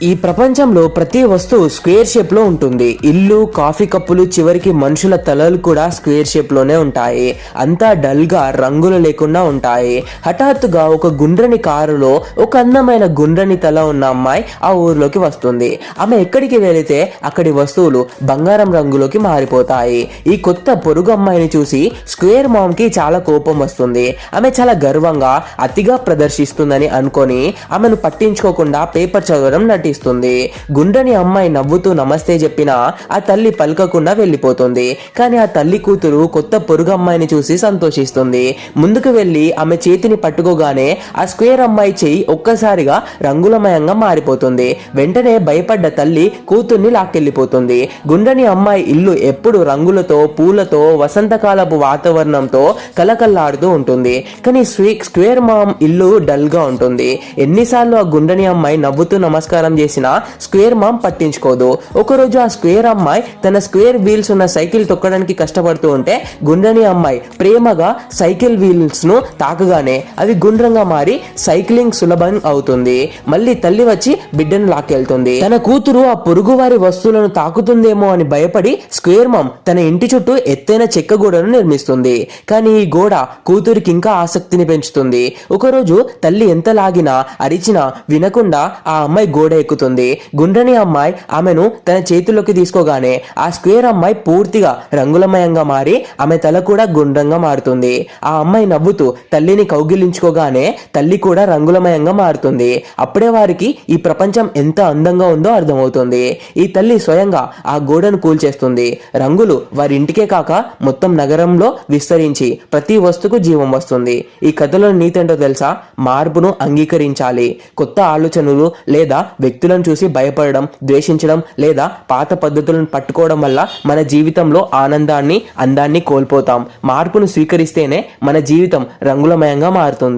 ఈ ప్రపంచంలో ప్రతి వస్తువు స్క్వేర్ షేప్ లో ఉంటుంది. ఇల్లు, కాఫీ కప్పులు, చివరికి మనుషుల తలలు కూడా స్క్వేర్ షేప్ లోనే ఉంటాయి. అంతా డల్ గా రంగులు లేకుండా ఉంటాయి. హఠాత్తుగా ఒక గుండ్రని కారులో ఒక అందమైన గుండ్రని తల ఉన్న అమ్మాయి ఆ ఊర్లోకి వస్తుంది. ఆమె ఎక్కడికి వెళితే అక్కడి వస్తువులు బంగారం రంగులోకి మారిపోతాయి. ఈ కొత్త పొరుగు అమ్మాయిని చూసి స్క్వేర్ మామ్ కి చాలా కోపం వస్తుంది. ఆమె చాలా గర్వంగా అతిగా ప్రదర్శిస్తుందని అనుకొని ఆమెను పట్టించుకోకుండా పేపర్ చదవడం నటిస్తుంది. గుండ్రని అమ్మాయి నవ్వుతూ నమస్తే చెప్పినా ఆ తల్లి పలకకుండా వెళ్ళిపోతుంది. కానీ ఆ తల్లి కూతురు కొత్త పొరుగు అమ్మాయిని చూసి సంతోషిస్తుంది. ముందుకు వెళ్ళి ఆమె చేతిని పట్టుకోగానే ఆ స్క్వేర్ అమ్మాయి చెయ్యి ఒక్కసారిగా రంగులమయంగా మారిపోతుంది. వెంటనే భయపడ్డ తల్లి కూతుర్ని లాక్కెళ్ళిపోతుంది. గుండ్రని అమ్మాయి ఇల్లు ఎప్పుడు రంగులతో, పూలతో, వసంతకాలపు వాతావరణంతో కలకల్లాడుతూ ఉంటుంది. కానీ స్క్వేర్ మామ్ ఇల్లు డల్ గా ఉంటుంది. ఎన్నిసార్లు ఆ గుండ్రని అమ్మాయి నవ్వుతూ నమస్కారం చేసినా స్క్వేర్ మామ్ పట్టించుకోదు. ఒకరోజు ఆ స్క్వేర్ అమ్మాయి తన స్క్వేర్ వీల్స్ ఉన్న సైకిల్ తొక్కడానికి కష్టపడుతూ ఉంటే గుండ్రని అమ్మాయి ప్రేమగా సైకిల్ వీల్స్ ను తాకగానే అవి గుండ్రంగా మారి సైక్లింగ్ సులభం అవుతుంది. మళ్ళీ తల్లి వచ్చి బిడ్డను లాక్కెళ్తుంది. తన కూతురు ఆ పొరుగు వారి వస్తువులను తాకుతుందేమో అని భయపడి స్క్వేర్ మామ్ తన ఇంటి చుట్టూ ఎత్తైన చెక్క గోడను నిర్మిస్తుంది. కానీ ఈ గోడ కూతురికి ఇంకా ఆసక్తిని పెంచుతుంది. ఒకరోజు తల్లి ఎంత లాగినా అరిచినా వినకుండా ఆ అమ్మాయి గోడ ఎక్కుతుంది. గుండ్రని అమ్మాయి ఆమెను తన చేతిలోకి తీసుకోగానే ఆ స్క్వేర్ అమ్మాయి పూర్తిగా రంగులమయంగా మారి ఆమె తల కూడా గుండ్రంగా మారుతుంది. ఆ అమ్మాయి నవ్వుతూ తల్లిని కౌగిలించుకోగానే తల్లి కూడా రంగులమయంగా మారుతుంది. అప్పుడే వారికి ఈ ప్రపంచం ఎంత అందంగా ఉందో అర్థమవుతుంది. ఈ తల్లి స్వయంగా ఆ గోడను కూల్చేస్తుంది. రంగులు వారి ఇంటికే కాక మొత్తం నగరంలో విస్తరించి ప్రతి వస్తువుకు జీవం వస్తుంది. ఈ కథలో నీతి ఏంటో తెలుసా? మార్పును అంగీకరించాలి. కొత్త ఆలోచనలు లేదా వ్యక్తులను చూసి భయపడడం, ద్వేషించడం లేదా పాత పద్ధతులను పట్టుకోవడం వల్ల మన జీవితంలో ఆనందాన్ని, అందాన్ని కోల్పోతాం. మార్పును స్వీకరిస్తేనే మన జీవితం రంగులమయంగా మారుతుంది.